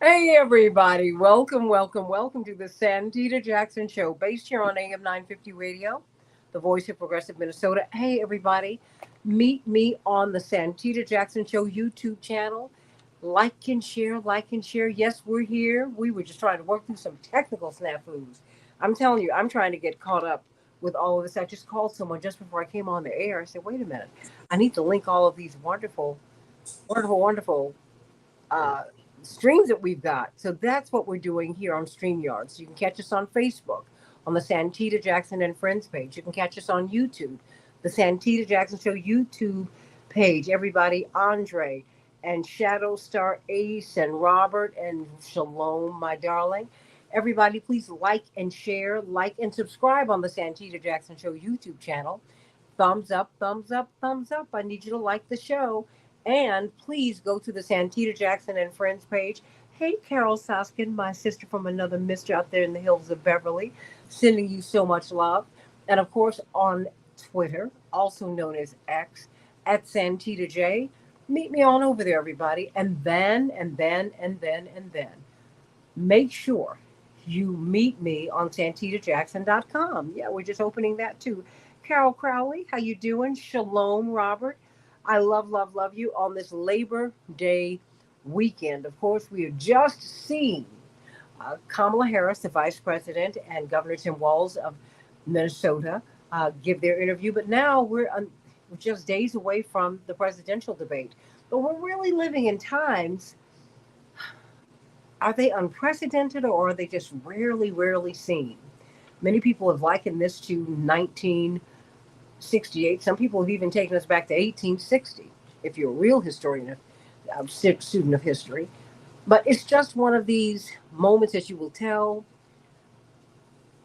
Hey everybody, welcome to the Santita Jackson Show, based here on AM 950 Radio, the voice of progressive Minnesota. Hey everybody, meet me on the Santita Jackson Show YouTube channel. Like and share. Yes, we're here. We were just trying to work through some technical snafus. I'm telling you, I'm trying to get caught up with all of this. I just called someone just before I came on the air. I said, wait a minute, I need to link all of these wonderful uh, streams that we've got. So that's what we're doing here on StreamYard. So you can catch us on Facebook on the Santita Jackson and Friends page. You can catch us on YouTube, the Santita Jackson Show YouTube page. Everybody, Andre and Shadow Star Ace and Robert and Shalom, my darling. Everybody, please like and subscribe on the Santita Jackson Show YouTube channel. Thumbs up, thumbs up, thumbs up. I need you to like the show. And please go to the Santita Jackson and Friends page. Hey, Carol Soskin, my sister from another mister out there in the hills of Beverly, sending you so much love. And of course, on Twitter, also known as X, at Santita J. Meet me on over there, everybody. And then, make sure you meet me on santitajackson.com. Yeah, we're just opening that too. Carol Crowley, how you doing? Shalom, Robert. I love you on this Labor Day weekend. Of course, we have just seen Kamala Harris, the vice president, and Governor Tim Walz of Minnesota give their interview. But now we're just days away from the presidential debate. But we're really living in times. Are they unprecedented or are they just rarely seen? Many people have likened this to 1968. Some people have even taken us back to 1860, if you're a real historian, student of history. But it's just one of these moments that you will tell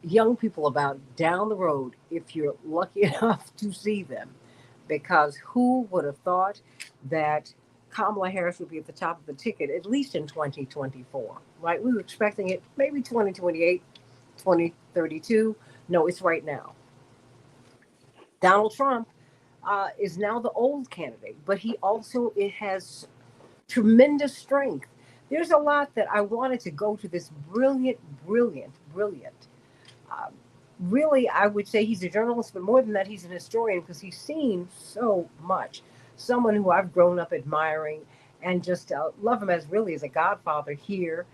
young people about down the road if you're lucky enough to see them. Because who would have thought that Kamala Harris would be at the top of the ticket, at least in 2024, right? We were expecting it maybe 2028, 2032. No, it's right now. Donald Trump is now the old candidate, but he also it has tremendous strength. There's a lot that I wanted to go to this brilliant. Um, Really, I would say he's a journalist, but more than that, he's an historian because he's seen so much. Someone who I've grown up admiring and just love him as really as a godfather here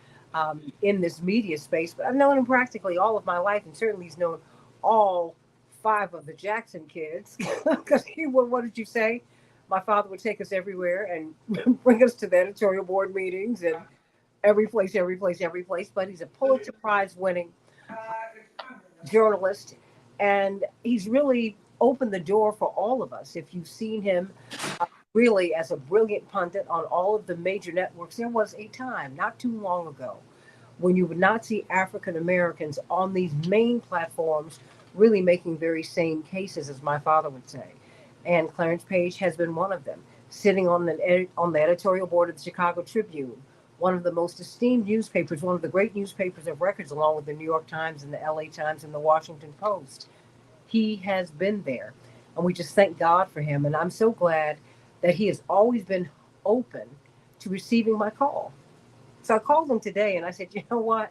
in this media space. But I've known him practically all of my life, and certainly he's known all five of the Jackson kids. Because he would, what did you say? My father would take us everywhere and bring us to the editorial board meetings and every place. But he's a Pulitzer Prize winning journalist, and he's really opened the door for all of us. If you've seen him really as a brilliant pundit on all of the major networks, there was a time not too long ago when you would not see African Americans on these main platforms really making very sane cases, as my father would say. And Clarence Page has been one of them, sitting on the editorial board of the Chicago Tribune, one of the most esteemed newspapers, one of the great newspapers of records, along with the New York Times and the LA Times and the Washington Post. He has been there, and we just thank God for him. And I'm so glad that he has always been open to receiving my call. So I called him today, and I said, you know what?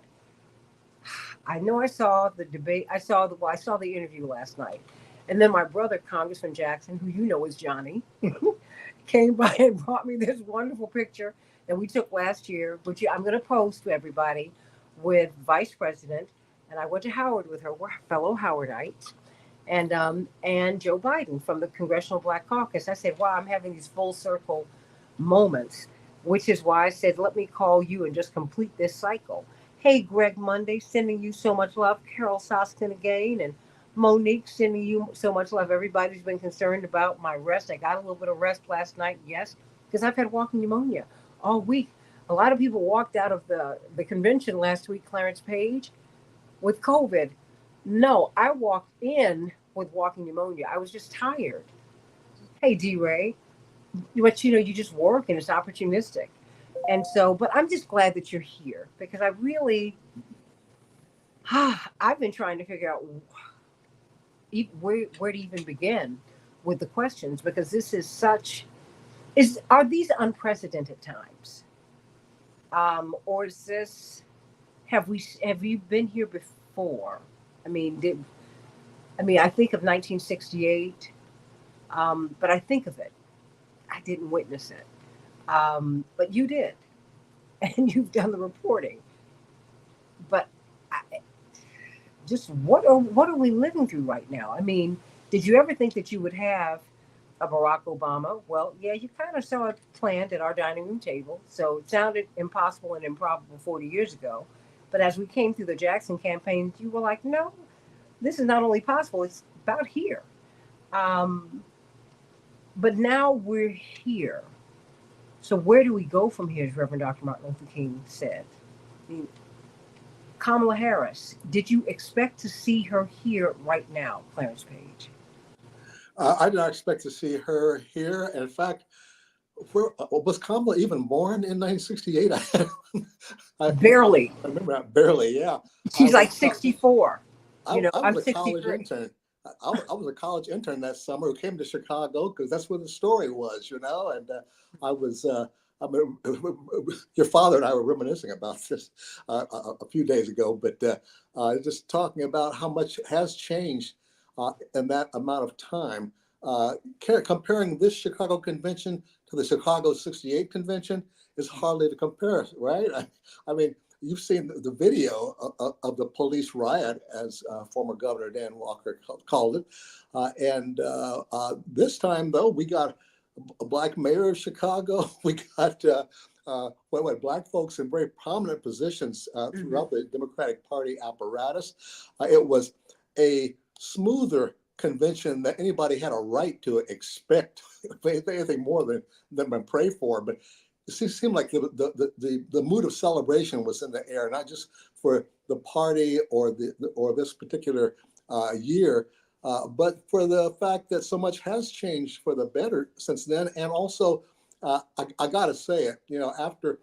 I know I saw the debate. I saw the interview last night, and then my brother, Congressman Jackson, who you know is Johnny, came by and brought me this wonderful picture that we took last year, which I'm going to post to everybody, with Vice President, and I went to Howard with her. We're fellow Howardites, and Joe Biden from the Congressional Black Caucus. I said, wow, I'm having these full circle moments, which is why I said, let me call you and just complete this cycle. Hey, Greg Monday, sending you so much love. Carol Soskin again, and Monique, sending you so much love. Everybody's been concerned about my rest. I got a little bit of rest last night, yes, because I've had walking pneumonia all week. A lot of people walked out of the convention last week, Clarence Page, with COVID. No, I walked in with walking pneumonia. I was just tired. Hey, D Ray, but you just work and it's opportunistic. And so, but I'm just glad that you're here because I really, I've been trying to figure out where to even begin with the questions because this is are these unprecedented times? Or is this, have you been here before? I mean, I think of 1968, but I think of it. I didn't witness it, but you did, and you've done the reporting. But I, just what are we living through right now? I mean, did you ever think that you would have a Barack Obama? Well, yeah, you kind of saw it planned at our dining room table, so it sounded impossible and improbable 40 years ago. But as we came through the Jackson campaign, you were like, no, this is not only possible; it's about here. Um, but now we're here. So where do we go from here, as Reverend Dr. Martin Luther King said? I mean, Kamala Harris, did you expect to see her here right now, Clarence Page? I did not expect to see her here. And in fact, was Kamala even born in 1968? I Barely. remember that barely. Yeah, I She's was like 64. I was I'm a college 63. intern. I was a college intern that summer who came to Chicago because that's where the story was, And I was, I mean, your father and I were reminiscing about this a few days ago, but just talking about how much has changed in that amount of time. Comparing this Chicago convention to the Chicago '68 convention is hardly to compare, right? I mean, you've seen the video of the police riot, as former Governor Dan Walker called it. This time, though, we got a black mayor of Chicago. We got black folks in very prominent positions throughout the Democratic Party apparatus. It was a smoother convention that anybody had a right to expect, if anything more than pray for. But it seemed like the mood of celebration was in the air, not just for the party or this particular year, but for the fact that so much has changed for the better since then. And also, I got to say it, after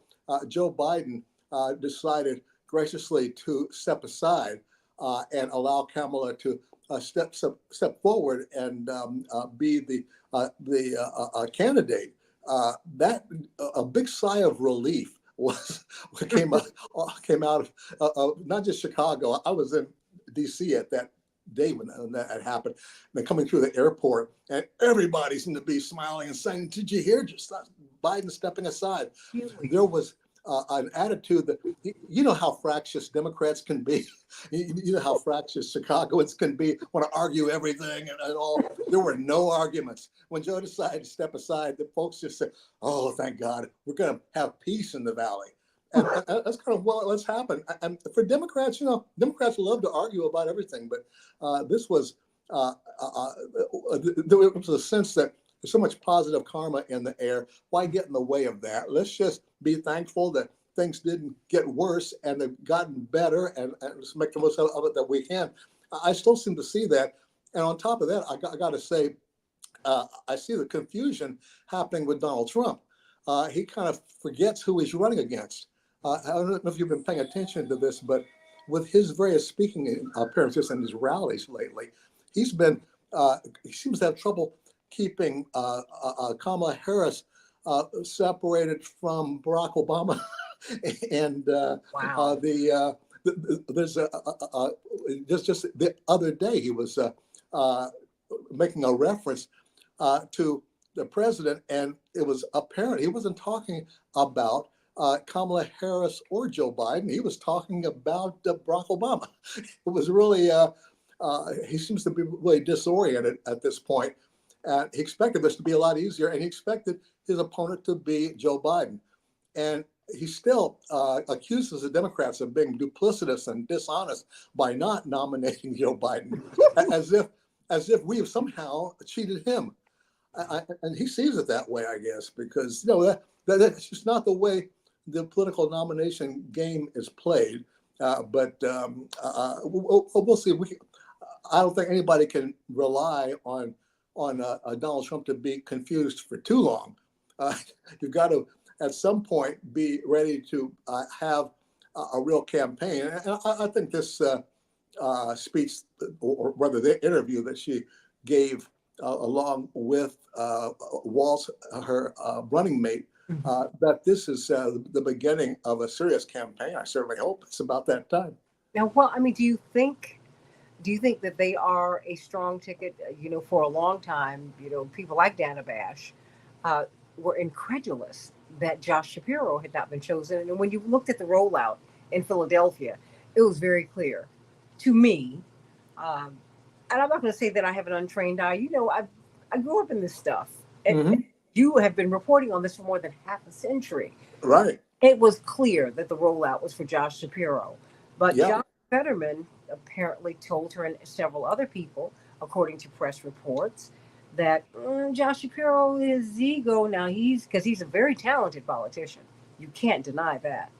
Joe Biden decided graciously to step aside and allow Kamala to step forward and be the candidate. That a big sigh of relief was what came out of not just Chicago. I was in D.C. at that day when that had happened. And then coming through the airport, and everybody seemed to be smiling and saying, "Did you hear? Just Biden stepping aside." Really? There was an attitude that you know how fractious Democrats can be. You know how fractious Chicagoans can be, want to argue everything and all. There were no arguments. When Joe decided to step aside, the folks just said, "Oh, thank God, we're going to have peace in the valley." And that's kind of what's happened. And for Democrats, Democrats love to argue about everything, but this was there was a sense that there's so much positive karma in the air. Why get in the way of that? Let's just be thankful that things didn't get worse and they've gotten better, and let's make the most of it that we can. I still seem to see that. And on top of that, I got to say, I see the confusion happening with Donald Trump. He kind of forgets who he's running against. I don't know if you've been paying attention to this, but with his various speaking appearances and his rallies lately, he's been he seems to have trouble keeping Kamala Harris separated from Barack Obama, and Wow. there's just the other day he was making a reference to the president, and it was apparent he wasn't talking about Kamala Harris or Joe Biden. He was talking about Barack Obama. It was really, he seems to be really disoriented at this point. And he expected this to be a lot easier, and he expected his opponent to be Joe Biden. And he still accuses the Democrats of being duplicitous and dishonest by not nominating Joe Biden, as if we have somehow cheated him. And he sees it that way, I guess, because that's just not the way the political nomination game is played. We'll see. I don't think anybody can rely on Donald Trump to be confused for too long. Uh, you've got to, at some point, be ready to have a real campaign. And I think this speech, or rather the interview that she gave along with Walz, her running mate, Mhm. that this is the beginning of a serious campaign. I certainly hope it's about that time. Now, well, I mean, do you think that they are a strong ticket? For a long time, people like Dana Bash uh, were incredulous that Josh Shapiro had not been chosen. And when you looked at the rollout in Philadelphia, it was very clear to me. Um, and I'm not going to say that I have an untrained eye. I grew up in this stuff. And Hmm. you have been reporting on this for more than half a century. Right. It was clear that the rollout was for Josh Shapiro. But Yeah. John Fetterman apparently told her and several other people, according to press reports, that Josh Shapiro is ego. Now because he's a very talented politician. You can't deny that.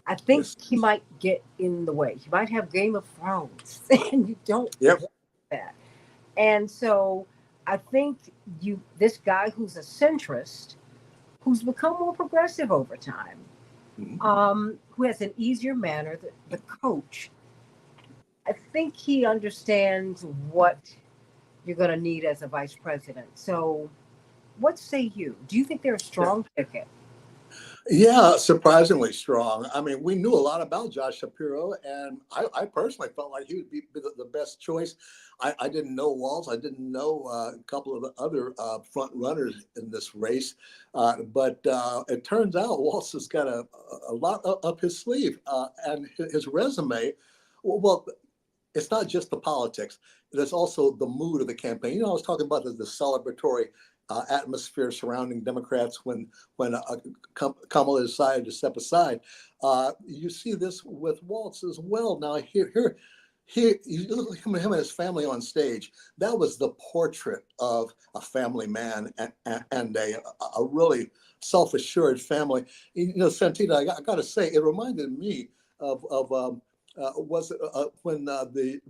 I think Yes. he might get in the way. He might have Game of Thrones, and you don't Yep. want that. And so I think this guy who's a centrist, who's become more progressive over time, Mhm. who has an easier manner, the coach, I think he understands what you're going to need as a vice president. So, what say you? Do you think they're a Yeah. strong ticket? Yeah, surprisingly strong. I mean, we knew a lot about Josh Shapiro, and I personally felt like he would be the best choice. I didn't know Walz. I didn't know a couple of the other front runners in this race, but it turns out Walz has got a lot up his sleeve, and his resume. Well, it's not just the politics. There's also the mood of the campaign. I was talking about the celebratory atmosphere surrounding Democrats when Kamala decided to step aside. You see this with Waltz as well. Now here, you look at him and his family on stage. That was the portrait of a family man and a really self-assured family. Santita, I got to say, it reminded me of was when the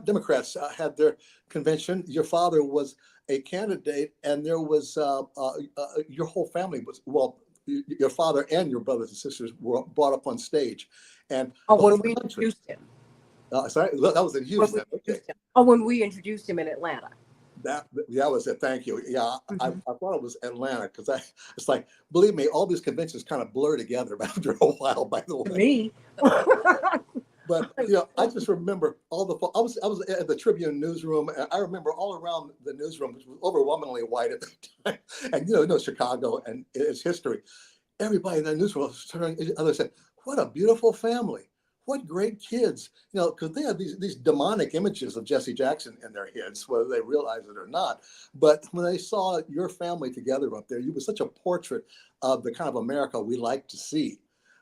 Democrats had their convention. Your father was a candidate, and there was your whole family was your father and your brothers and sisters were brought up on stage, and Oh, the when whole we country. introduced him. Sorry, that was in When we Houston. Okay, introduced him. Oh, when we introduced him in Atlanta. that was it. Thank you. Yeah, Hmm. I thought it was Atlanta because it's like, believe me, all these conventions kind of blur together after a while. By the To way. me. But I just remember all the. I was at the Tribune newsroom, and I remember all around the newsroom, which was overwhelmingly white at the time, and Chicago and its history. Everybody in the newsroom was turning to each other and said, "What a beautiful family! What great kids!" Because they have these demonic images of Jesse Jackson in their heads, whether they realize it or not. But when they saw your family together up there, you were such a portrait of the kind of America we like to see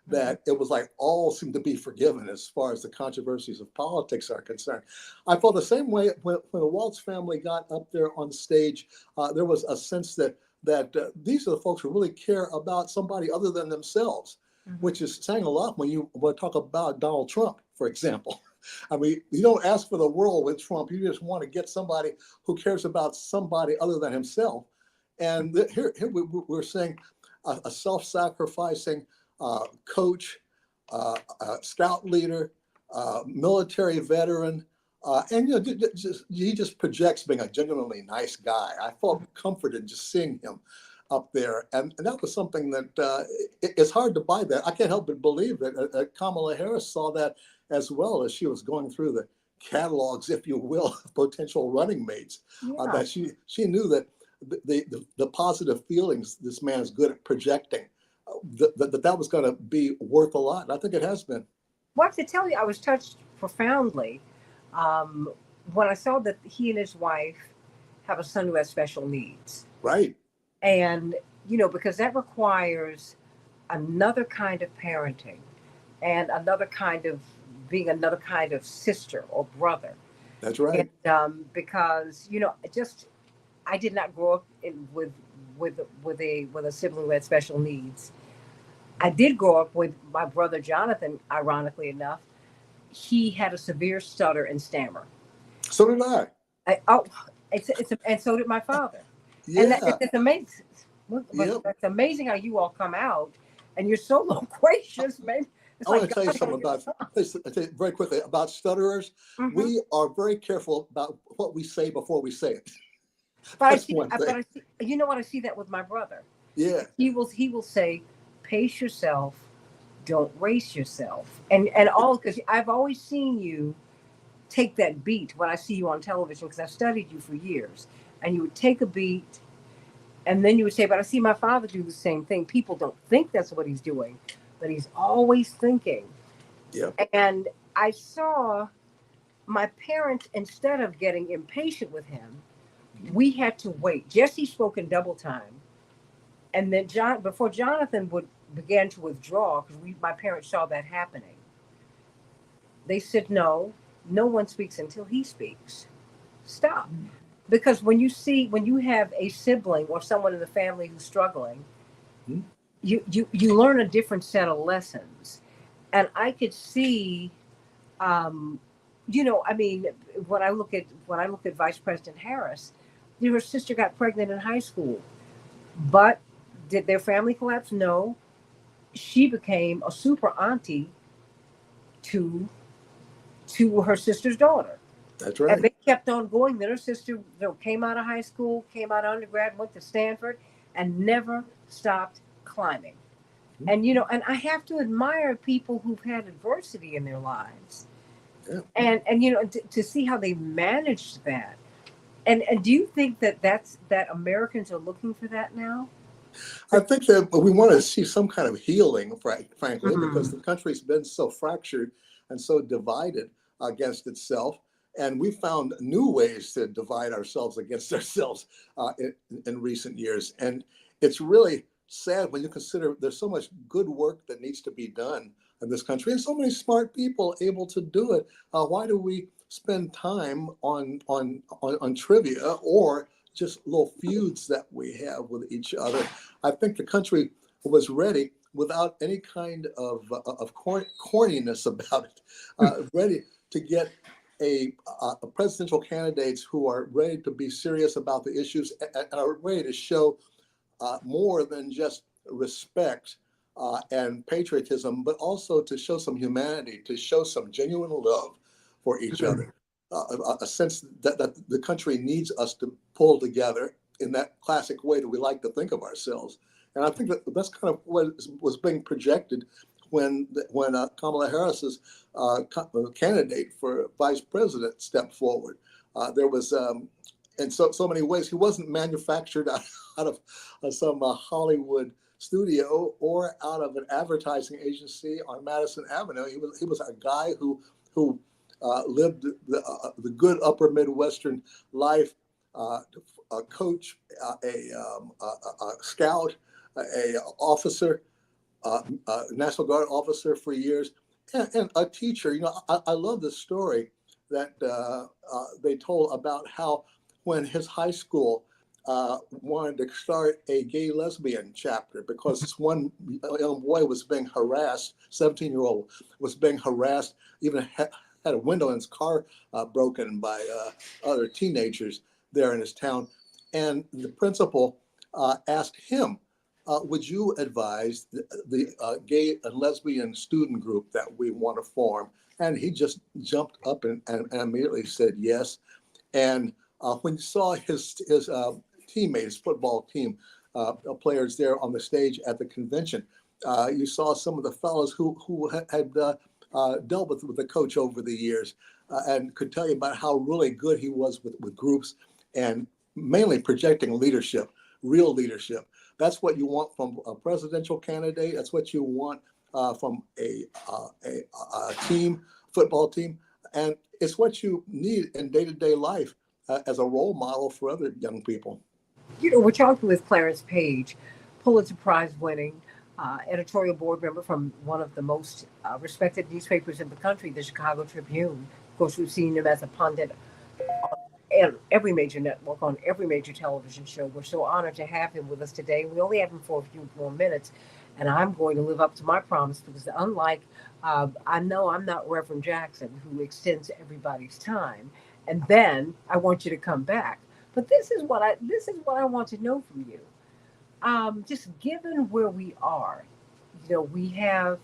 Mhm. that it was like all seemed to be forgiven as far as the controversies of politics are concerned. I felt the same way when the Waltz family got up there on stage. There was a sense that these are the folks who really care about somebody other than themselves, Mhm. which is saying a lot when you want to talk about Donald Trump, for example. I mean, you don't ask for the world with Trump. You just want to get somebody who cares about somebody other than himself. And here we're saying a self-sacrificing coach, scout leader, military veteran, and he just projects being a genuinely nice guy. I felt comforted just seeing him up there, and that was something that it's hard to buy that. I can't help but believe that Kamala Harris saw that as well as she was going through the catalogs, if you will, of potential running mates. Yeah. That she knew that the positive feelings this man is good at projecting, that was going to be worth a lot. And I think it has been. Well, I have to tell you, I was touched profoundly um, when I saw that he and his wife have a son who has special needs. Right. And, because that requires another kind of parenting and another kind of sister or brother. That's And right. because, just I did not grow up with a sibling who had special needs. I did grow up with my brother Jonathan, ironically enough. He had a severe stutter and stammer. So did I. Oh, and so did my father. And Yeah. it's amazing. But Yep. it's amazing how you all come out, and you're so loquacious, man. It's I want like to tell you God something gave you. about very quickly about stutterers. Hmm. We are very careful about what we say before we say it. But I That's see, one but thing. I see, you know what? I see that with my brother. Yeah. He will say, pace yourself, don't race yourself, and all, because I've always seen you take that beat when I see you on television, because I've studied you for years, and you would take a beat, and then you would say, but I see my father do the same thing. People don't think that's what he's doing, but he's always thinking. Yeah. And I saw my parents, instead of getting impatient with him, we had to wait. Jesse spoke in double time. And then before Jonathan would began to withdraw, because my parents saw that happening, they said, no, no one speaks until he speaks. Stop. Because when you have a sibling or someone in the family who's struggling, Mhm. you learn a different set of lessons. And I could see, um, I mean, when I look at Vice President Harris, her sister got pregnant in high school, but did their family collapse? No. She became a super auntie to her sister's daughter. That's And right. they kept on going. Then her sister, came out of high school, came out of undergrad, went to Stanford, and never stopped climbing. Mhm. And I have to admire people who've had adversity in their lives, Yeah. and to see how they managed that. And do you think that Americans are looking for that now? I think that we want to see some kind of healing, frankly, because Mm-hmm. the country's been so fractured and so divided against itself. And we found new ways to divide ourselves against ourselves in recent years. And it's really sad when you consider there's so much good work that needs to be done in this country and so many smart people able to do it. Why do we spend time on trivia or just little feuds that we have with each other? I think the country was ready without any kind of corniness about it, ready to get a presidential candidates who are ready to be serious about the issues and are ready to show more than just respect and patriotism, but also to show some humanity, to show some genuine love for each other. A sense that the country needs us to pull together in that classic way that we like to think of ourselves. And I think that that's kind of what was being projected when Kamala Harris's candidate for vice president stepped forward. There was in so many ways he wasn't manufactured out of some Hollywood studio or out of an advertising agency on Madison Avenue. He was a guy who lived the good upper Midwestern life, a coach, a scout, a officer, National Guard officer for years, and a teacher. I love this story that they told about how when his high school wanted to start a gay lesbian chapter because this one young boy was being harassed, 17-year-old was being harassed, even had a window in his car broken by other teenagers there in his town. And the principal asked him, would you advise the gay and lesbian student group that we want to form? And he just jumped up and immediately said yes. And when you saw his teammates, football team players there on the stage at the convention, you saw some of the fellows who had dealt with the coach over the years and could tell you about how really good he was with groups and mainly projecting leadership, real leadership. That's what you want from a presidential candidate. That's what you want from a team, football team. And it's what you need in day-to-day life as a role model for other young people. We're talking with Clarence Page, Pulitzer Prize winning editorial board member from one of the most respected newspapers in the country, the Chicago Tribune. Of course, we've seen him as a pundit on every major network, on every major television show. We're so honored to have him with us today. We only have him for a few more minutes, and I'm going to live up to my promise because, unlike, I know I'm not Reverend Jackson, who extends everybody's time, and then I want you to come back. But this is what I want to know from you. Just given where we are, we have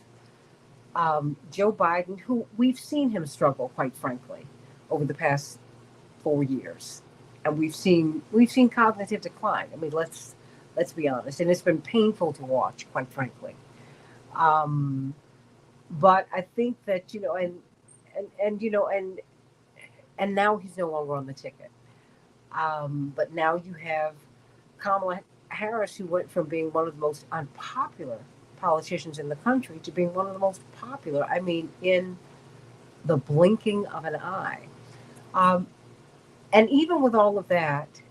Joe Biden, who we've seen him struggle, quite frankly, over the past 4 years, and we've seen cognitive decline. I mean, Let's be honest. And it's been painful to watch, quite frankly. Um, but I think that, and now he's no longer on the ticket. But now you have Kamala Harris, who went from being one of the most unpopular politicians in the country to being one of the most popular. I mean, in the blinking of an eye. Um, and even with all of that,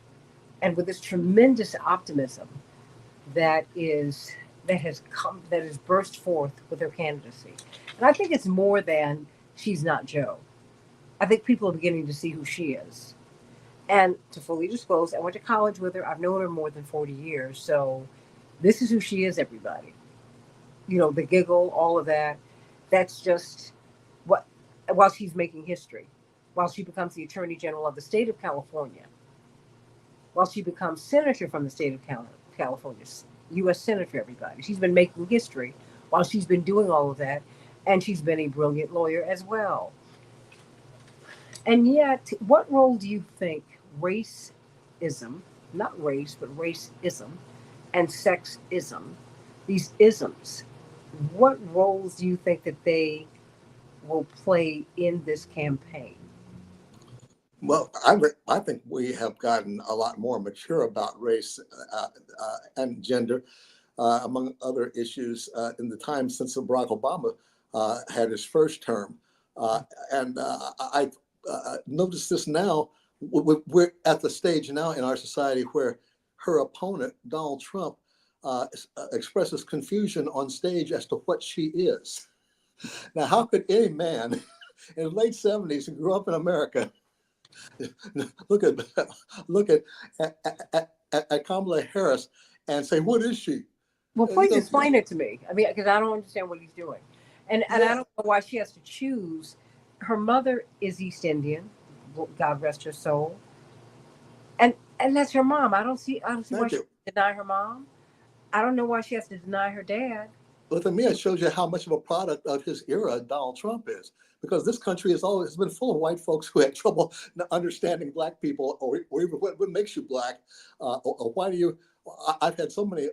and with this tremendous optimism that is that has burst forth with her candidacy, and I think it's more than she's not Joe. I think people are beginning to see who she is. And to fully disclose, I went to college with her. I've known her more than 40 years. So this is who she is, everybody. The giggle, all of that. That's just what, while she's making history, while she becomes the Attorney General of the state of California, while she becomes Senator from the state of California, U.S. Senator, everybody. She's been making history while she's been doing all of that. And she's been a brilliant lawyer as well. And yet, what role do you think racism, not race, but racism, and sexism, these isms, what roles do you think that they will play in this campaign? Well, I think we have gotten a lot more mature about race and gender, among other issues, in the time since Barack Obama had his first term. And I notice this now. We're at the stage now in our society where her opponent, Donald Trump, expresses confusion on stage as to what she is. Now, how could any man in the late 70s who grew up in America look at look at Kamala Harris and say, "What is she?" Well, You please know, explain it to me. I mean, because I don't understand what he's doing. And I yeah. don't know why she has to choose. Her mother is East Indian, God rest her soul. And that's her mom. I don't see why Thank she you. deny her mom. I don't know why she has to deny her dad. But to me, it shows you how much of a product of his era Donald Trump is, because this country has always been full of white folks who had trouble understanding black people, or even what makes you black, or why do you. I've had so many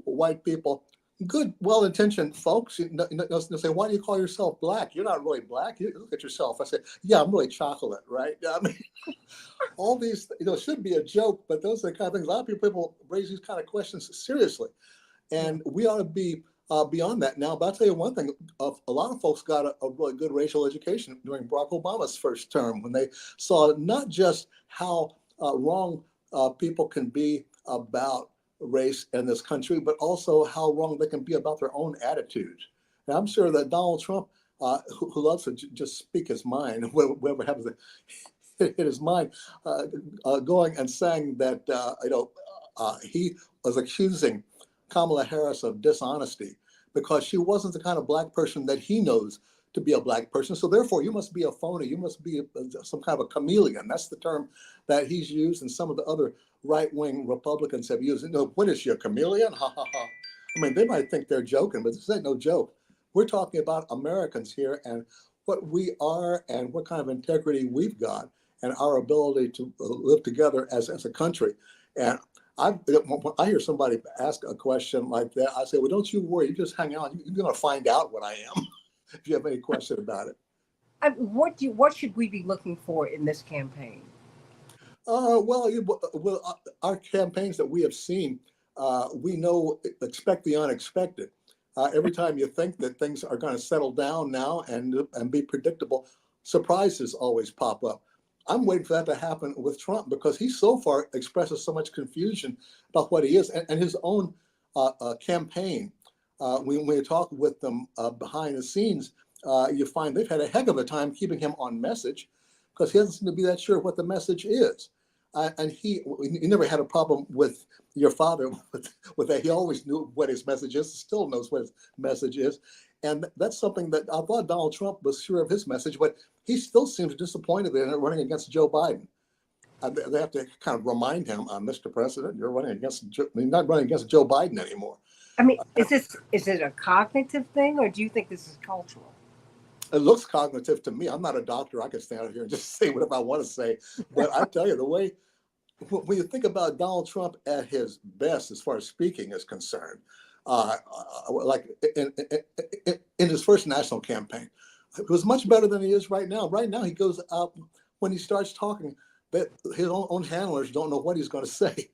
white people, good, well-intentioned folks, say, "Why do you call yourself black? You're not really black. You look at yourself." I say, "Yeah, I'm really chocolate, right?" I mean, all these, should be a joke, but those are the kind of things. A lot of people raise these kind of questions seriously. Yeah. And we ought to be beyond that now. But I'll tell you one thing, a lot of folks got a really good racial education during Barack Obama's first term when they saw not just how wrong people can be about race in this country, but also how wrong they can be about their own attitudes. And I'm sure that Donald Trump, who loves to just speak his mind, whatever happens to hit his mind, going and saying that, he was accusing Kamala Harris of dishonesty because she wasn't the kind of black person that he knows to be a black person. So therefore, you must be a phony. You must be some kind of a chameleon. That's the term that he's used, and some of the other right-wing Republicans have used. What is she, a chameleon? Ha ha ha. I mean, they might think they're joking, but this ain't no joke. We're talking about Americans here and what we are and what kind of integrity we've got and our ability to live together as a country. And when I hear somebody ask a question like that, I say, well, don't you worry. You just hang out. You're going to find out what I am if you have any question about it. What should we be looking for in this campaign? Our campaigns that we have seen, we know, expect the unexpected. Every time you think that things are going to settle down now and be predictable, surprises always pop up. I'm waiting for that to happen with Trump because he so far expresses so much confusion about what he is and his own campaign. When you talk with them behind the scenes, you find they've had a heck of a time keeping him on message because he doesn't seem to be that sure what the message is. And he never had a problem with your father with that. He always knew what his message is, still knows what his message is. And that's something that I thought Donald Trump was sure of his message, but he still seems disappointed in it running against Joe Biden. They have to kind of remind him, Mr. President, you're not running against Joe Biden anymore. I mean, is it a cognitive thing, or do you think this is cultural? It looks cognitive to me. I'm not a doctor. I can stand out here and just say whatever I want to say. But I tell you, the way when you think about Donald Trump at his best, as far as speaking is concerned, like in his first national campaign, it was much better than he is right now. Right now, he goes up when he starts talking, that his own handlers don't know what he's going to say.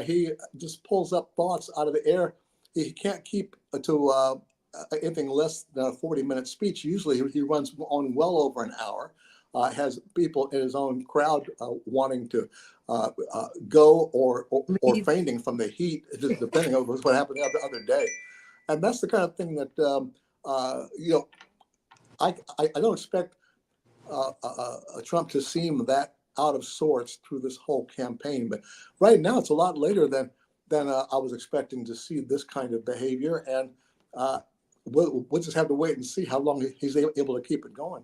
He just pulls up thoughts out of the air. He can't keep to anything less than a 40-minute speech. Usually, he runs on well over an hour. Has people in his own crowd wanting to go or Leave. fainting from the heat, depending on what happened the other day. And that's the kind of thing that you know. I don't expect Trump to seem that out of sorts through this whole campaign, but right now it's a lot later than I was expecting to see this kind of behavior, and we'll just have to wait and see how long he's able to keep it going.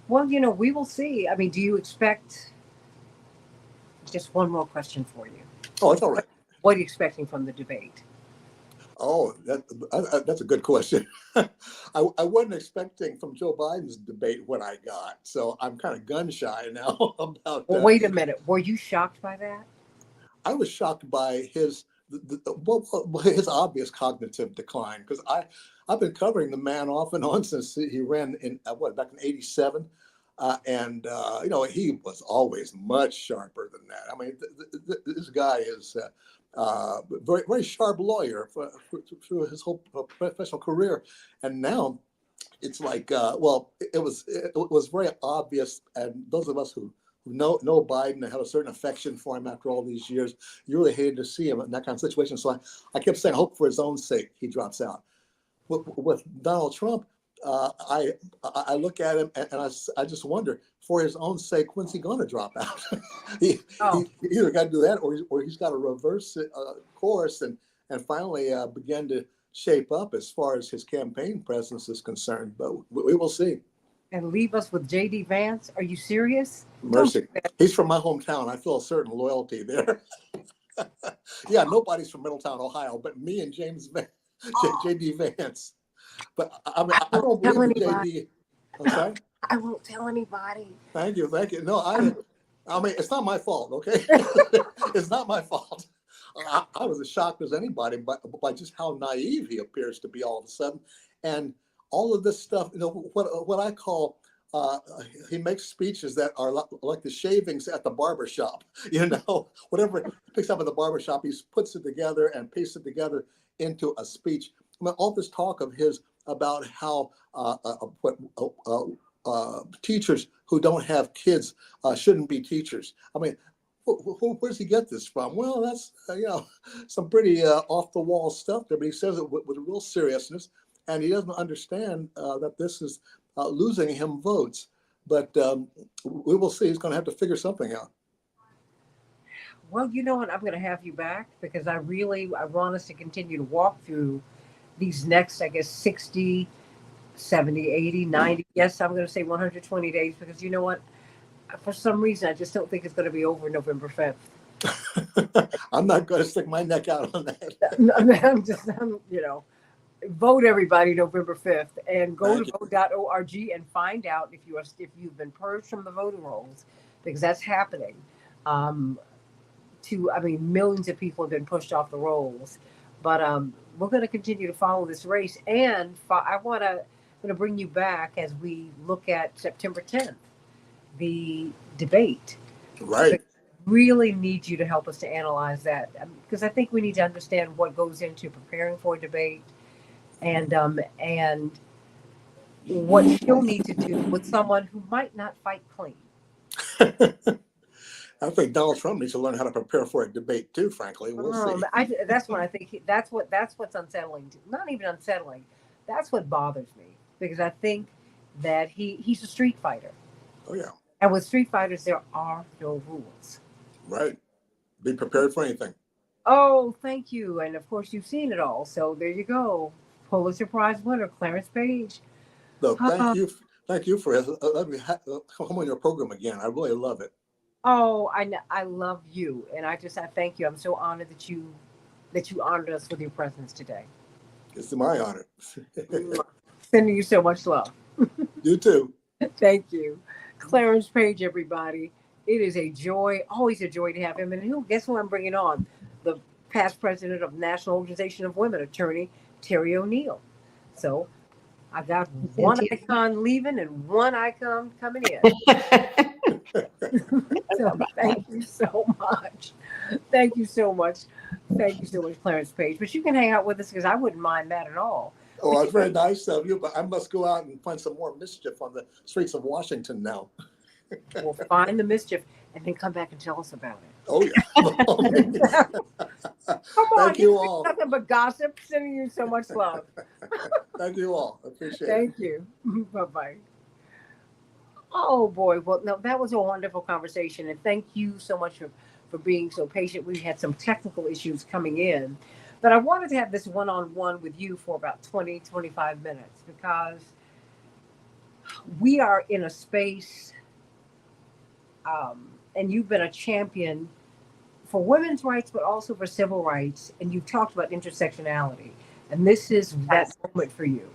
Well, we will see. I mean, do you expect, just one more question for you. Oh, it's all right. What are you expecting from the debate? Oh, that's a good question. I wasn't expecting from Joe Biden's debate what I got, so I'm kind of gun shy now about. Well, wait a minute. Were you shocked by that? I was shocked by his obvious cognitive decline, because I've been covering the man off and on since he ran in back in '87. And he was always much sharper than that. I mean, this guy is very, very sharp lawyer through his whole professional career, and now it's like, it was very obvious, and those of us who know Biden and have a certain affection for him after all these years, you really hated to see him in that kind of situation. So I kept saying, hope for his own sake he drops out. With Donald Trump, I look at him and I just wonder, for his own sake, when's he going to drop out? he either got to do that, or he's got to reverse course and finally begin to shape up as far as his campaign presence is concerned. But we will see. And leave us with J.D. Vance? Are you serious? Mercy. He's from my hometown. I feel a certain loyalty there. Yeah, nobody's from Middletown, Ohio, but me and J.D. Vance. But I mean, I don't believe in JD. I'm sorry? I won't tell anybody. Thank you. No, I mean, it's not my fault, okay? It's not my fault. I was as shocked as anybody by just how naive he appears to be all of a sudden. And all of this stuff, what I call, he makes speeches that are like the shavings at the barber shop. Whatever he picks up at the barber shop, he puts it together and pastes it together into a speech. I mean, all this talk of his about how teachers who don't have kids shouldn't be teachers. I mean, where does he get this from? Well, that's some pretty off the wall stuff there, but he says it with real seriousness, and he doesn't understand that this is losing him votes. But we will see. He's going to have to figure something out. Well, you know what? I'm going to have you back because I want us to continue to walk through these next, I guess, 60, 70, 80, 90. Yes, I'm going to say 120 days because you know what? For some reason, I just don't think it's going to be over November 5th. I'm not going to stick my neck out on that. Vote everybody November 5th and go to vote.org and find out if you've been purged from the voting rolls, because that's happening. Millions of people have been pushed off the rolls, but we're going to continue to follow this race, and I'm going to bring you back as we look at September 10th, the debate. Right. Really need you to help us to analyze that, because I think we need to understand what goes into preparing for a debate, and what you'll need to do with someone who might not fight clean. I think Donald Trump needs to learn how to prepare for a debate too. Frankly, we'll see. That's what I think. That's what's unsettling. Not even unsettling. That's what bothers me, because I think that he's a street fighter. Oh yeah. And with street fighters, there are no rules. Right. Be prepared for anything. Oh, thank you. And of course, you've seen it all. So there you go. Pulitzer Prize winner Clarence Page. Look, thank you for letting me come on your program again. I really love it. Oh, I love you, and I thank you. I'm so honored that you honored us with your presence today. It's my honor. Sending you so much love. You too. Thank you. Clarence Page, everybody. It is a joy, always a joy to have him. And guess who I'm bringing on? The past president of the National Organization of Women, attorney Terry O'Neill. So I got one Santita. icon leaving and one icon coming in. So thank you so much. Thank you so much. Thank you so much, Clarence Page. But you can hang out with us because I wouldn't mind that at all. Oh, it's very nice of you, but I must go out and find some more mischief on the streets of Washington now. We'll find the mischief and then come back and tell us about it. Oh, yeah. Come on, Thank you all. nothing but gossip. Sending you so much love. Thank you all. Appreciate it. Thank you. Bye-bye. Oh boy. Well, no, that was a wonderful conversation. And thank you so much for being so patient. We had some technical issues coming in, but I wanted to have this one-on-one with you for about 20, 25 minutes because we are in a space, and you've been a champion for women's rights, but also for civil rights. And you've talked about intersectionality. And this is that moment for you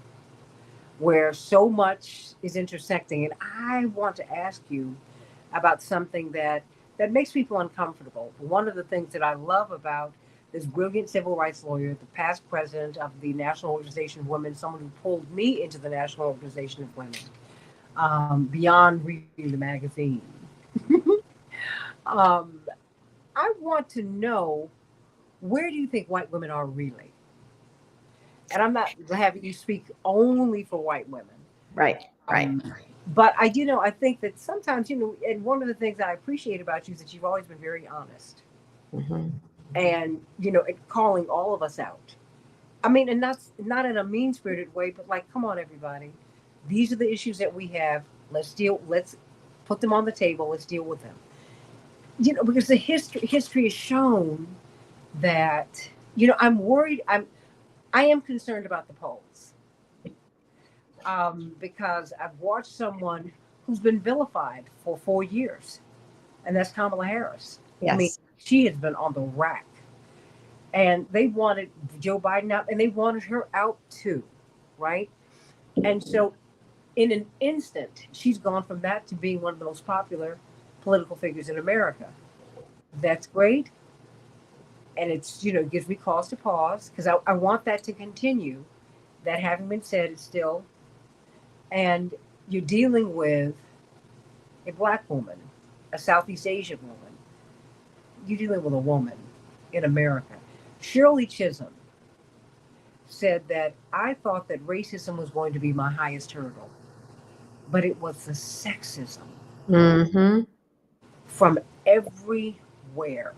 where so much is intersecting. And I want to ask you about something that makes people uncomfortable. One of the things that I love about this brilliant civil rights lawyer, the past president of the National Organization of Women, someone who pulled me into the National Organization of Women, beyond reading the magazine. I want to know, where do you think white women are really? And I'm not having you speak only for white women. Right. But I think that sometimes, and one of the things that I appreciate about you is that you've always been very honest. Mm-hmm. And, calling all of us out. I mean, and that's not in a mean-spirited way, but like, come on, everybody. These are the issues that we have. Let's put them on the table. Let's deal with them. Because the history has shown that, I'm worried. I am concerned about the polls. Because I've watched someone who's been vilified for 4 years, and that's Kamala Harris. Yes. I mean, she has been on the rack, and they wanted Joe Biden out, and they wanted her out too, right? And so in an instant, she's gone from that to being one of the most popular political figures in America. That's great. And it's, gives me cause to pause because I want that to continue. That having been said, it's still, and you're dealing with a Black woman, a Southeast Asian woman. You're dealing with a woman in America. Shirley Chisholm said that I thought that racism was going to be my highest hurdle, but it was the sexism from everywhere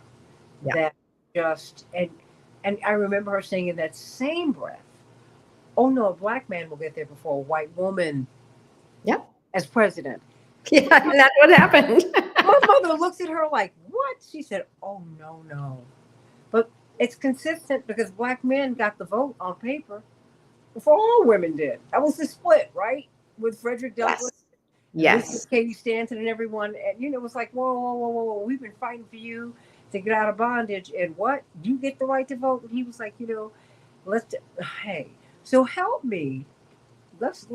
that just, and I remember her saying in that same breath, oh no, a Black man will get there before a white woman as president. Yeah, that's what happened. My mother looks at her like, what? She said, oh no. But it's consistent because Black men got the vote on paper before all women did. That was the split, right? With Frederick Douglass. Yes. With Katie Stanton and everyone. And, it was like, whoa. We've been fighting for you to get out of bondage. And what? You get the right to vote? And he was like, hey. So help me. Let's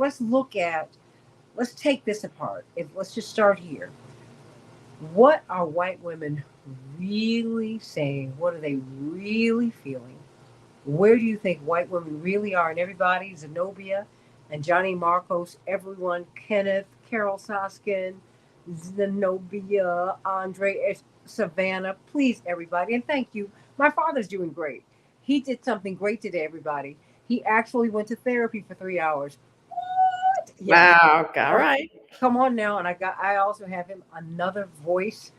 take this apart. Let's just start here. What are white women really saying? What are they really feeling? Where do you think white women really are? And everybody, Zenobia and Johnny Marcos, everyone, Kenneth, Carol Soskin, Zenobia, Andre, Savannah, please, everybody. And thank you. My father's doing great. He did something great today, everybody. He actually went to therapy for 3 hours. What? Yes. Wow. All right. Come on now. And I also have him another voice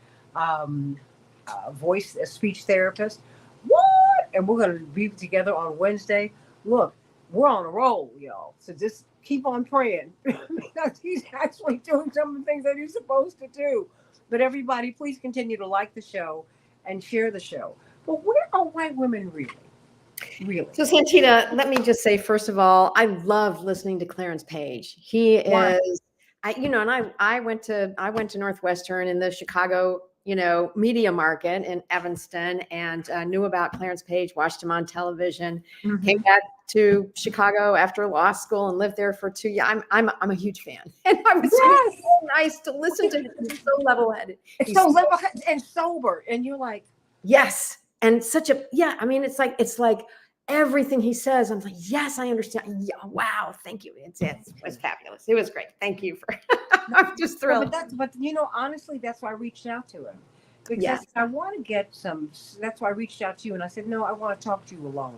speech therapist. What? And we're going to be together on Wednesday. Look, we're on a roll, y'all. So just keep on praying because he's actually doing some of the things that he's supposed to do. But everybody, please continue to like the show and share the show. But where are white women really? Really? So Santita, let me just say, first of all, I love listening to Clarence Page. He is, I went to Northwestern in the Chicago, media market in Evanston and knew about Clarence Page, watched him on television, came back to Chicago after law school and lived there for 2 years. I'm a huge fan, and I was Yes. so nice to listen to him. He's so level-headed. It's He's so level and sober, and you're like, yes, and such a I mean, it's like everything he says. I'm like, yes, I understand. Yeah, wow, thank you. It was fabulous. It was great. Thank you for. I'm just no, thrilled. but you know, honestly, that's why I reached out to him because Yeah. I want to get some. That's why I reached out to you, and I said, no, I want to talk to you alone.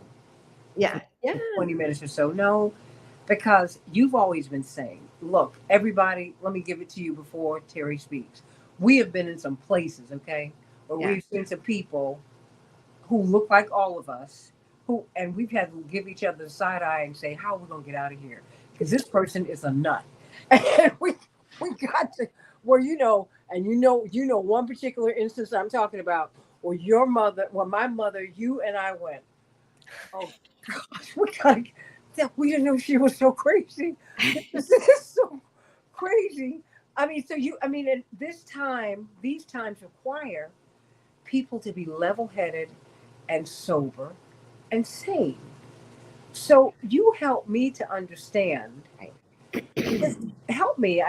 Yeah. Yeah. 20 minutes or so. No, because you've always been saying, look, everybody, let me give it to you before Terry speaks. We have been in some places, okay, where Yeah. we've seen some people who look like all of us, and we've had to give each other the side eye and say, how are we going to get out of here? Because this person is a nut. And we got to, where, and one particular instance I'm talking about, where my mother, you and I went, oh gosh, we didn't know she was so crazy. This is so crazy. I mean, at these times require people to be level-headed and sober and sane. So you help me to understand. Just help me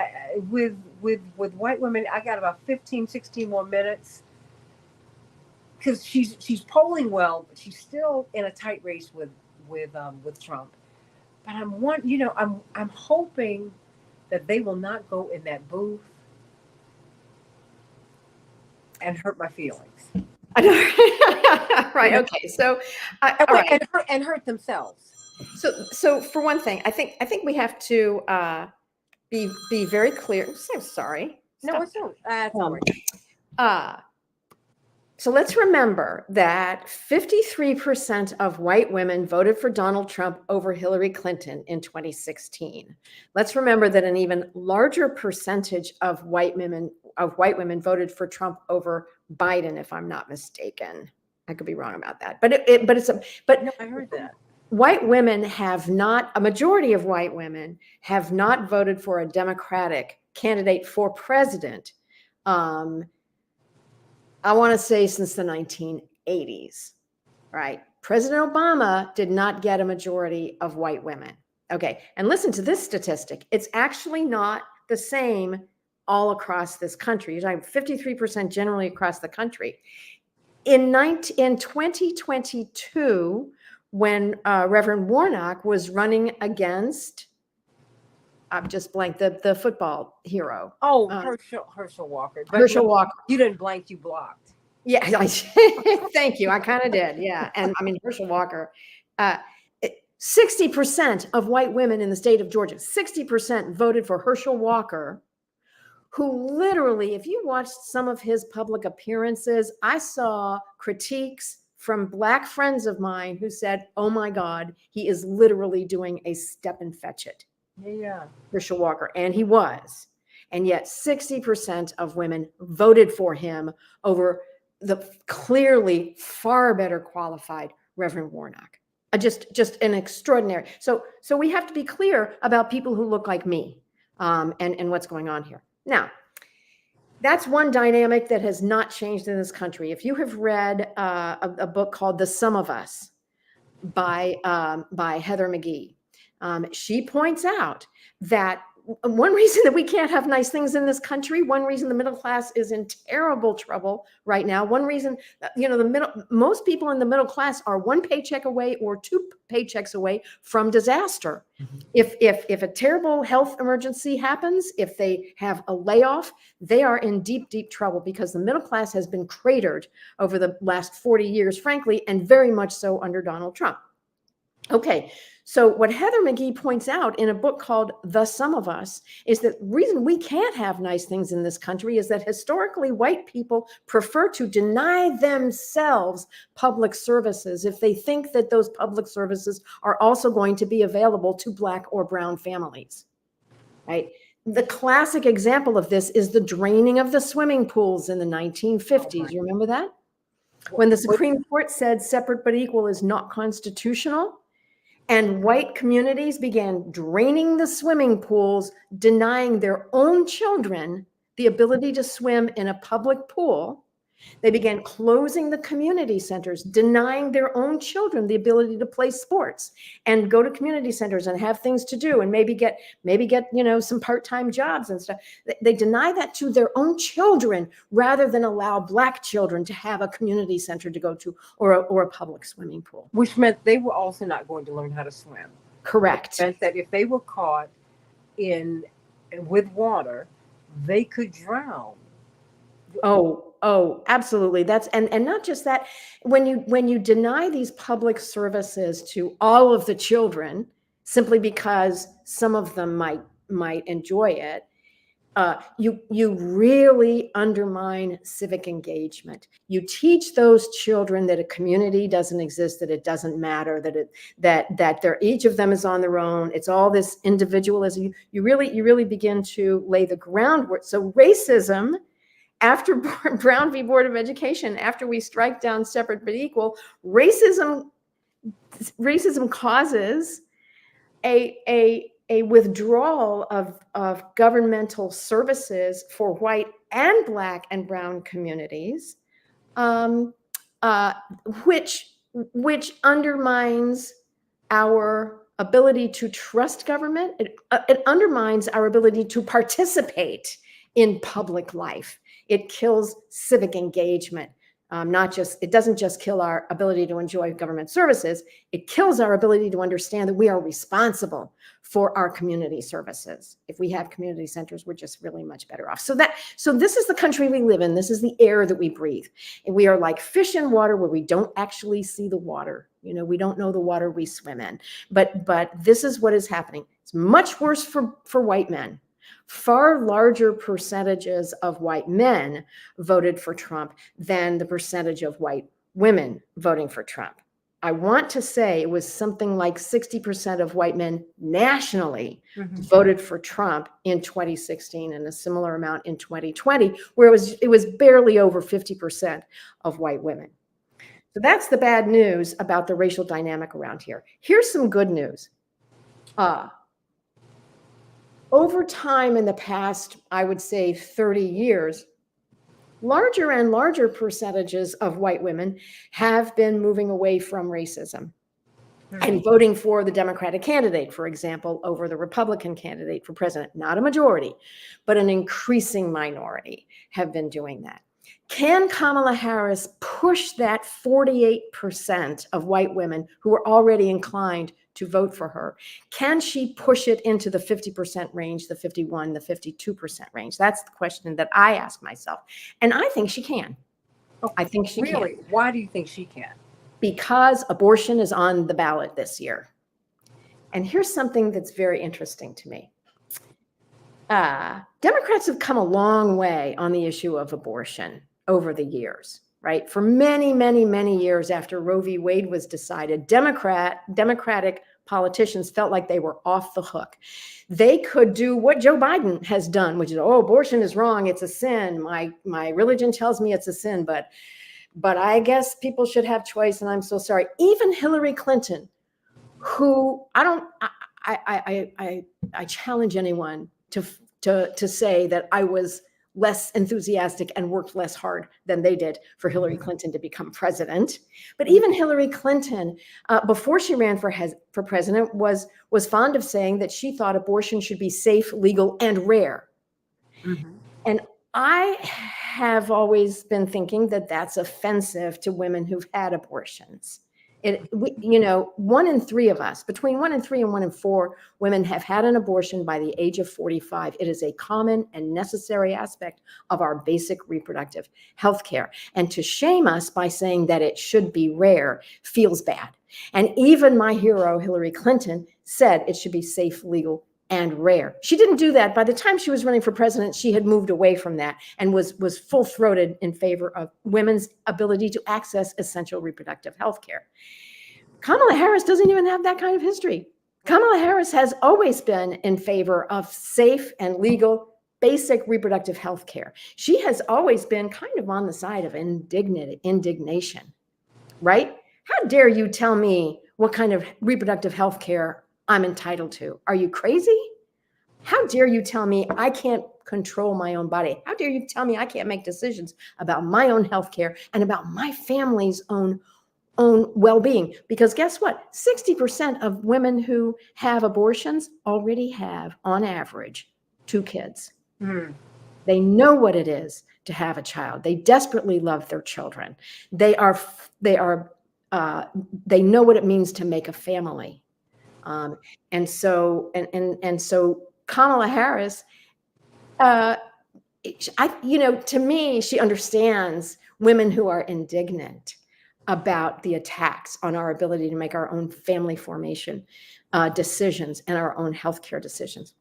with white women. I got about 15, 16 more minutes because she's polling well, but she's still in a tight race with Trump. But I'm hoping that they will not go in that booth and hurt my feelings. I know. Right. Okay. So, all right. And hurt themselves. So for one thing, I think we have to be very clear. I'm so sorry. No, it's not. So let's remember that 53% of white women voted for Donald Trump over Hillary Clinton in 2016. Let's remember that an even larger percentage of white women voted for Trump over Biden, if I'm not mistaken. I could be wrong about that, but No, I heard that. White women a majority of white women have not voted for a Democratic candidate for president. I want to say since the 1980s, right? President Obama did not get a majority of white women. Okay. And listen to this statistic. It's actually not the same all across this country. You're talking 53% generally across the country. In 2022, when Reverend Warnock was running against, I've just blanked, the football hero. Oh, Herschel Walker. But Herschel Walker. You didn't blank, you blocked. Yeah, thank you. I kind of did. Yeah. And I mean, Herschel Walker, 60% of white women in the state of Georgia, 60% voted for Herschel Walker, who literally, if you watched some of his public appearances, I saw critiques from Black friends of mine who said, oh my God, he is literally doing a step and fetch it. Yeah. Herschel Walker. And he was. And yet 60% of women voted for him over the clearly far better qualified Reverend Warnock. Just an extraordinary. So we have to be clear about people who look like me and what's going on here. Now, that's one dynamic that has not changed in this country. If you have read a book called The Sum of Us by Heather McGhee, she points out that one reason that we can't have nice things in this country, one reason the middle class is in terrible trouble right now, one reason, most people in the middle class are one paycheck away or two paychecks away from disaster. Mm-hmm. If a terrible health emergency happens, if they have a layoff, they are in deep, deep trouble because the middle class has been cratered over the last 40 years, frankly, and very much so under Donald Trump. Okay, so what Heather McGhee points out in a book called The Sum of Us is that the reason we can't have nice things in this country is that historically white people prefer to deny themselves public services if they think that those public services are also going to be available to Black or brown families, right? The classic example of this is the draining of the swimming pools in the 1950s. You remember that? When the Supreme Court said separate but equal is not constitutional, and white communities began draining the swimming pools, denying their own children the ability to swim in a public pool. They began closing the community centers, denying their own children the ability to play sports and go to community centers and have things to do and maybe get some part-time jobs and stuff. They deny that to their own children rather than allow Black children to have a community center to go to or a public swimming pool. Which meant they were also not going to learn how to swim. Correct. It meant that if they were caught with water, they could drown. Oh, absolutely. That's and not just that. When you deny these public services to all of the children simply because some of them might enjoy it, you really undermine civic engagement. You teach those children that a community doesn't exist, that it doesn't matter, that each of them is on their own. It's all this individualism. You really begin to lay the groundwork. So racism, after Brown v. Board of Education, after we strike down separate but equal, racism causes a withdrawal of governmental services for white and Black and brown communities, which undermines our ability to trust government. It undermines our ability to participate in public life. It kills civic engagement. It doesn't just kill our ability to enjoy government services, it kills our ability to understand that we are responsible for our community services. If we have community centers, we're just really much better off. So this is the country we live in. This is the air that we breathe. And we are like fish in water where we don't actually see the water. We don't know the water we swim in. But this is what is happening. It's much worse for white men. Far larger percentages of white men voted for Trump than the percentage of white women voting for Trump. I want to say it was something like 60% of white men nationally voted for Trump in 2016 and a similar amount in 2020, where it was barely over 50% of white women. So that's the bad news about the racial dynamic around here. Here's some good news. Over time in the past, I would say 30 years, larger and larger percentages of white women have been moving away from racism and voting for the Democratic candidate, for example, over the Republican candidate for president. Not a majority, but an increasing minority have been doing that. Can Kamala Harris push that 48% of white women who are already inclined to vote for her? Can she push it into the 50% range, the 51, the 52% range? That's the question that I ask myself. And I think she can. I think she can. Really? Why do you think she can? Because abortion is on the ballot this year. And here's something that's very interesting to me. Democrats have come a long way on the issue of abortion over the years, right? For many, many, many years after Roe v. Wade was decided, Democratic politicians felt like they were off the hook. They could do what Joe Biden has done, which is, abortion is wrong, it's a sin. My religion tells me it's a sin, but I guess people should have choice, and I'm so sorry. Even Hillary Clinton, who I challenge anyone to say that I was less enthusiastic and worked less hard than they did for Hillary Clinton to become president. But even Hillary Clinton, before she ran for president, was fond of saying that she thought abortion should be safe, legal, and rare. And I have always been thinking that that's offensive to women who've had abortions. Between 1 in 3 of us, between 1 in 3 and 1 in 4 women have had an abortion by the age of 45. It is a common and necessary aspect of our basic reproductive health care. And to shame us by saying that it should be rare feels bad. And even my hero, Hillary Clinton, said it should be safe, legal, and rare. She didn't do that. By the time she was running for president, she had moved away from that and was full-throated in favor of women's ability to access essential reproductive health care. Kamala Harris doesn't even have that kind of history. Kamala Harris has always been in favor of safe and legal basic reproductive health care. She has always been kind of on the side of indignation, right? How dare you tell me what kind of reproductive health care I'm entitled to? Are you crazy? How dare you tell me I can't control my own body? How dare you tell me I can't make decisions about my own health care and about my family's own well-being? Because guess what? 60% of women who have abortions already have, on average, 2 kids. Mm. They know what it is to have a child. They desperately love their children. They know what it means to make a family. And so Kamala Harris, to me, she understands women who are indignant about the attacks on our ability to make our own family formation decisions and our own healthcare decisions.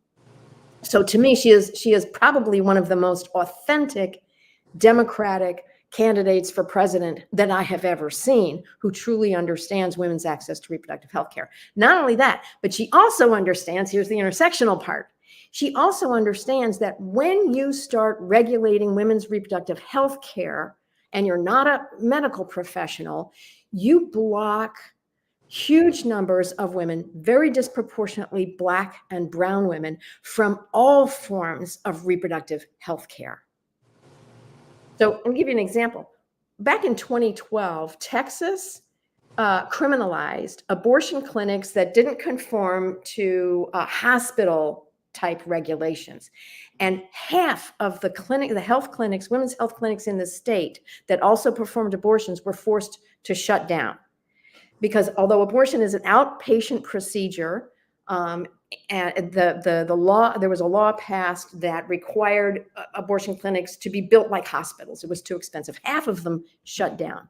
So to me, she is probably one of the most authentic Democratic candidates for president that I have ever seen, who truly understands women's access to reproductive health care. Not only that, but she also understands, here's the intersectional part, she also understands that when you start regulating women's reproductive health care and you're not a medical professional, you block huge numbers of women, very disproportionately Black and brown women, from all forms of reproductive health care. So I'll give you an example. Back in 2012, Texas criminalized abortion clinics that didn't conform to hospital type regulations. And half of the health clinics, women's health clinics in the state that also performed abortions were forced to shut down. Because although abortion is an outpatient procedure, and there was a law passed that required abortion clinics to be built like hospitals. It was too expensive. Half of them shut down.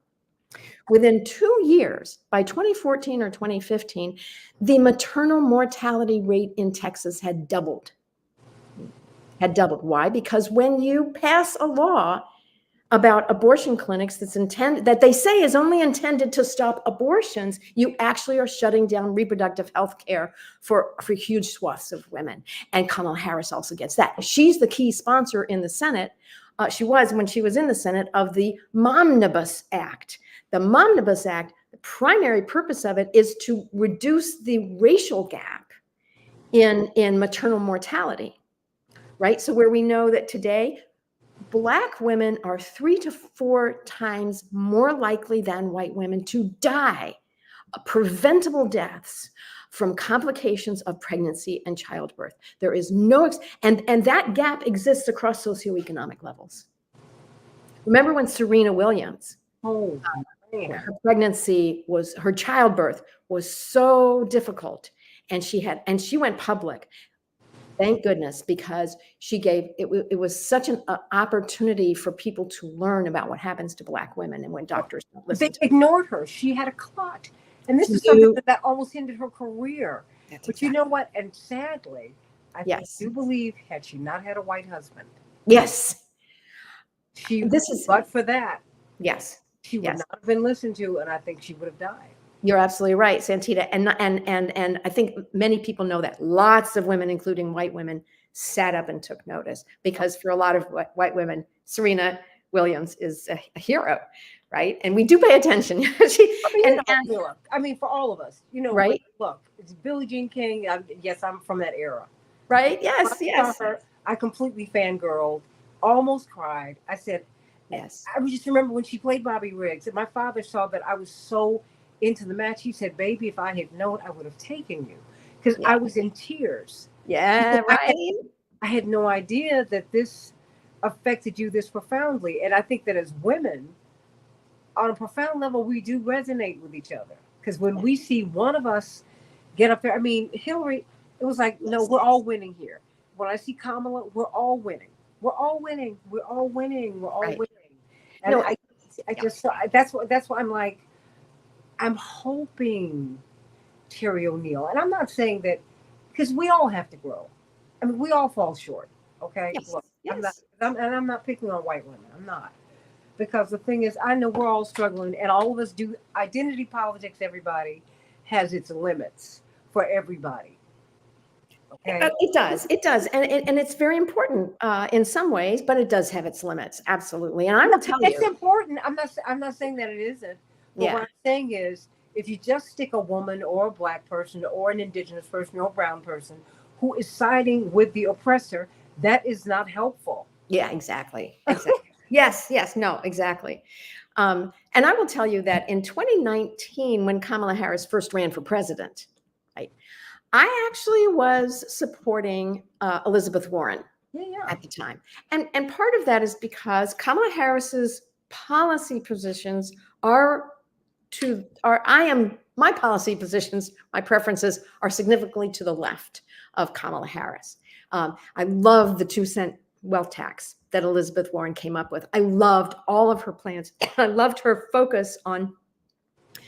Within 2 years, by 2014 or 2015, the maternal mortality rate in Texas had doubled. Why? Because when you pass a law about abortion clinics that they say is only intended to stop abortions, you actually are shutting down reproductive health care for huge swaths of women. And Kamala Harris also gets that. She's the key sponsor in the Senate. She was, when she was in the Senate, of the Momnibus Act. The Momnibus Act, the primary purpose of it is to reduce the racial gap in maternal mortality, right? So where we know that today, Black women are 3 to 4 times more likely than white women to die preventable deaths from complications of pregnancy and childbirth. There is no, and that gap exists across socioeconomic levels. Remember when Serena Williams, her childbirth was so difficult, and she went public. Thank goodness, because it was such an opportunity for people to learn about what happens to Black women and when doctors don't listen. They ignored her. She had a clot. And this is something that almost ended her career. But you know what? And sadly, I do believe, had she not had a white husband. Yes. But for that. Yes. She would not have been listened to, and I think she would have died. You're absolutely right, Santita. And I think many people know that. Lots of women, including white women, sat up and took notice, because for a lot of white women, Serena Williams is a hero, right? And we do pay attention. I mean, for all of us, right? Look, it's Billie Jean King. Yes, I'm from that era. Right? Yes. I completely fangirled, almost cried. I said, yes. I just remember when she played Bobby Riggs, and my father saw that I was so into the match. He said, baby, if I had known, I would have taken you, because I was in tears. Yeah, right. I had no idea that this affected you this profoundly. And I think that as women, on a profound level, we do resonate with each other, because when we see one of us get up there, I mean, Hillary, it was like, no, we're all winning here. When I see Kamala, we're all winning. We're all winning. We're all winning. We're all winning. And that's what I'm like. I'm hoping Terry O'Neill, and I'm not saying that, because we all have to grow. I mean, we all fall short. Okay. Yes. Look, Yes. I'm not picking on white women. I'm not. Because the thing is, I know we're all struggling, and all of us do. Identity politics, everybody, has its limits for everybody. Okay? It does. And it's very important in some ways, but it does have its limits. Absolutely. And I will tell you. It's important. I'm not saying that it isn't. But what I'm saying is, if you just stick a woman or a Black person or an Indigenous person or a brown person who is siding with the oppressor, that is not helpful. Yeah, exactly. Exactly. Yes, no, exactly. And I will tell you that in 2019, when Kamala Harris first ran for president, right, I actually was supporting Elizabeth Warren Yeah. at the time. And part of that is because Kamala Harris's policy positions my policy positions, my preferences are significantly to the left of Kamala Harris. I love the 2-cent wealth tax that Elizabeth Warren came up with. I loved all of her plans. I loved her focus on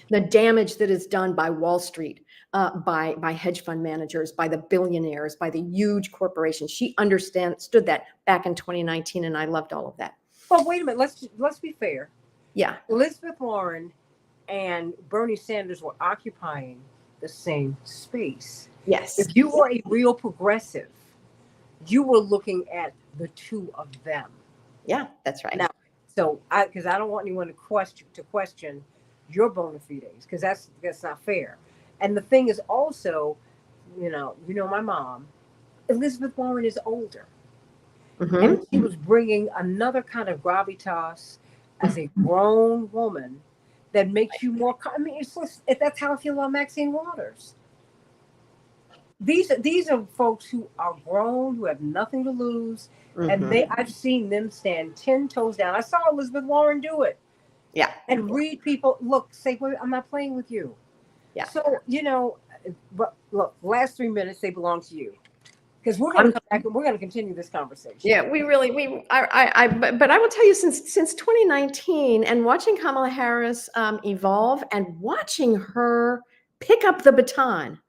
the damage that is done by Wall Street, by hedge fund managers, by the billionaires, by the huge corporations. She understood that back in 2019, and I loved all of that. Well, wait a minute. Let's be fair. Yeah. Elizabeth Warren and Bernie Sanders were occupying the same space. Yes. If you were a real progressive, you were looking at the two of them. Yeah, that's right. Now, because I don't want anyone to question your bona fides, because that's not fair. And the thing is also, my mom, Elizabeth Warren is older, and she was bringing another kind of gravitas as a grown woman that makes you more. I mean, that's how I feel about Maxine Waters. These are folks who are grown, who have nothing to lose, and I've seen them stand 10 toes down. I saw Elizabeth Warren do it. Yeah. And read people, say, wait, I'm not playing with you. Yeah. So, but look, last 3 minutes, they belong to you. Because we're going to come back and we're going to continue this conversation. Yeah, but I will tell you, since 2019, and watching Kamala Harris evolve and watching her pick up the baton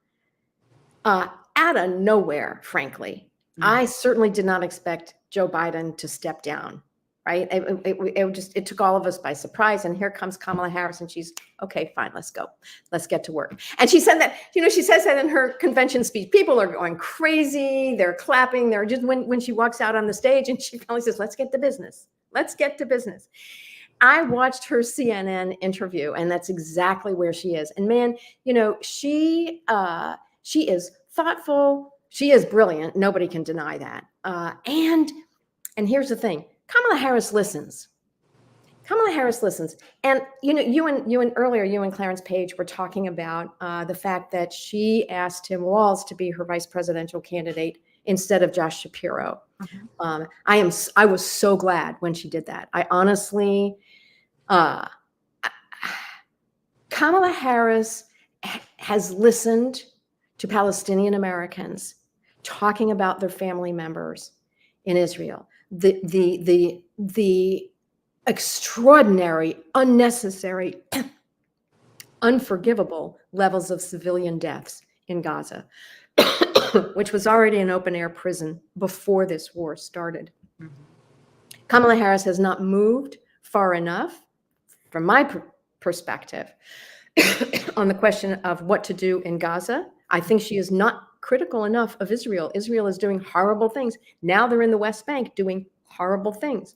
out of nowhere, frankly, I certainly did not expect Joe Biden to step down. Right? It took all of us by surprise. And here comes Kamala Harris, and she's okay, fine, let's go. Let's get to work. And she said that, she says that in her convention speech. People are going crazy. They're clapping. They're just when she walks out on the stage, and she finally says, let's get to business. Let's get to business. I watched her CNN interview, and that's exactly where she is. And man, she is thoughtful. She is brilliant. Nobody can deny that. And here's the thing. Kamala Harris listens. Kamala Harris listens. And, you and Clarence Page were talking about the fact that she asked Tim Walz to be her vice presidential candidate instead of Josh Shapiro. I was so glad when she did that. I honestly, Kamala Harris has listened to Palestinian Americans talking about their family members in Israel. The extraordinary, unnecessary, unforgivable levels of civilian deaths in Gaza, which was already an open-air prison before this war started. Kamala Harris has not moved far enough, from my perspective, on the question of what to do in Gaza. I think she is not critical enough of Israel. Israel is doing horrible things. Now they're in the West Bank doing horrible things.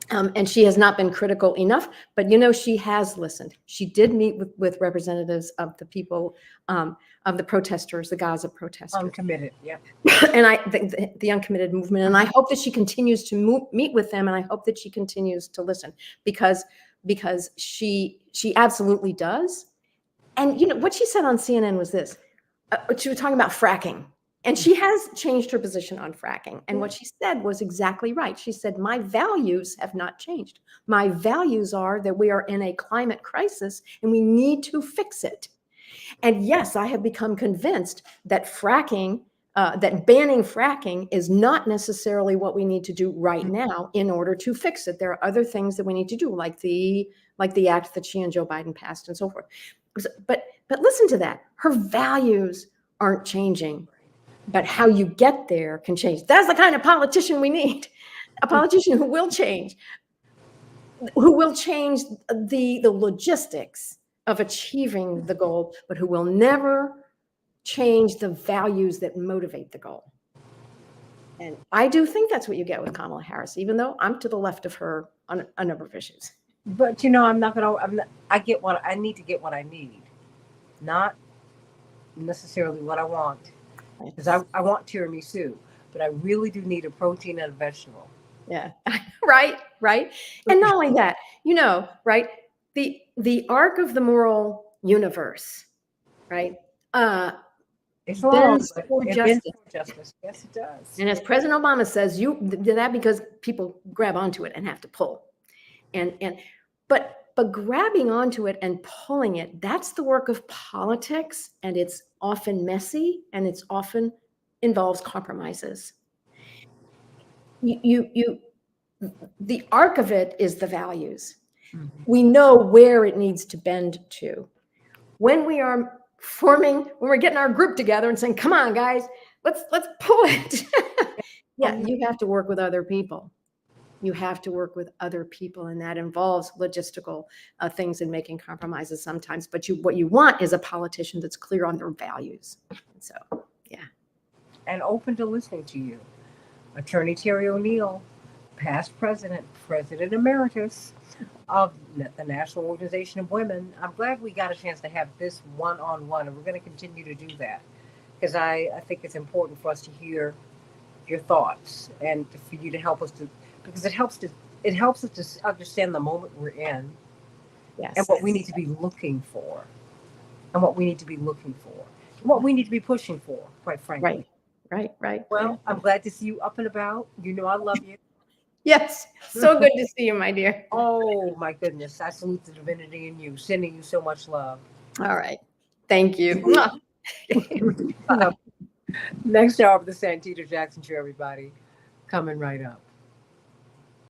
And she has not been critical enough, but she has listened. She did meet with representatives of the people, of the protesters, the Gaza protesters. Uncommitted, yeah. And I think the uncommitted movement. And I hope that she continues to meet with them, and I hope that she continues to listen, because she absolutely does. And what she said on CNN was this. She was talking about fracking, and she has changed her position on fracking. And what she said was exactly right. She said, my values have not changed. My values are that we are in a climate crisis and we need to fix it. And yes, I have become convinced that that banning fracking is not necessarily what we need to do right now in order to fix it. There are other things that we need to do, like the act that she and Joe Biden passed and so forth. But listen to that. Her values aren't changing, but how you get there can change. That's the kind of politician we need. A politician who will change the logistics of achieving the goal, but who will never change the values that motivate the goal. And I do think that's what you get with Kamala Harris, even though I'm to the left of her on a number of issues. But I get I need to get what I need, not necessarily what I want. because I want tiramisu, but I really do need a protein and a vegetable. Yeah. Right. Right. And not only that, right. The arc of the moral universe, right, It's long, bends but for it bends justice. for justice. Yes, it does. And as President Obama says, you do that because people grab onto it and have to pull. But grabbing onto it and pulling it, that's the work of politics, and it's often messy, and it's often involves compromises. The arc of it is the values. Mhm. We know where it needs to bend to. When we are when we're getting our group together and saying, come on, guys, let's pull it. Yeah, you have to work with other people. You have to work with other people, and that involves logistical things and making compromises sometimes. But what you want is a politician that's clear on their values. So, yeah. And open to listening to you. Attorney Terry O'Neill, past president, president emeritus of the National Organization of Women. I'm glad we got a chance to have this one-on-one, and we're going to continue to do that because I think it's important for us to hear your thoughts and for you to help us to, because it helps us to understand the moment we're in Yes. and what we need to be looking for and what we need to be looking for and what we need to be pushing for, quite frankly. Right. Well, I'm glad to see you up and about. You know I love you. Yes. So good to see you, my dear. Oh my goodness. I salute the divinity in you, sending you so much love. All right. Thank you. Next hour of the Santita Jackson Show, everybody. Coming right up.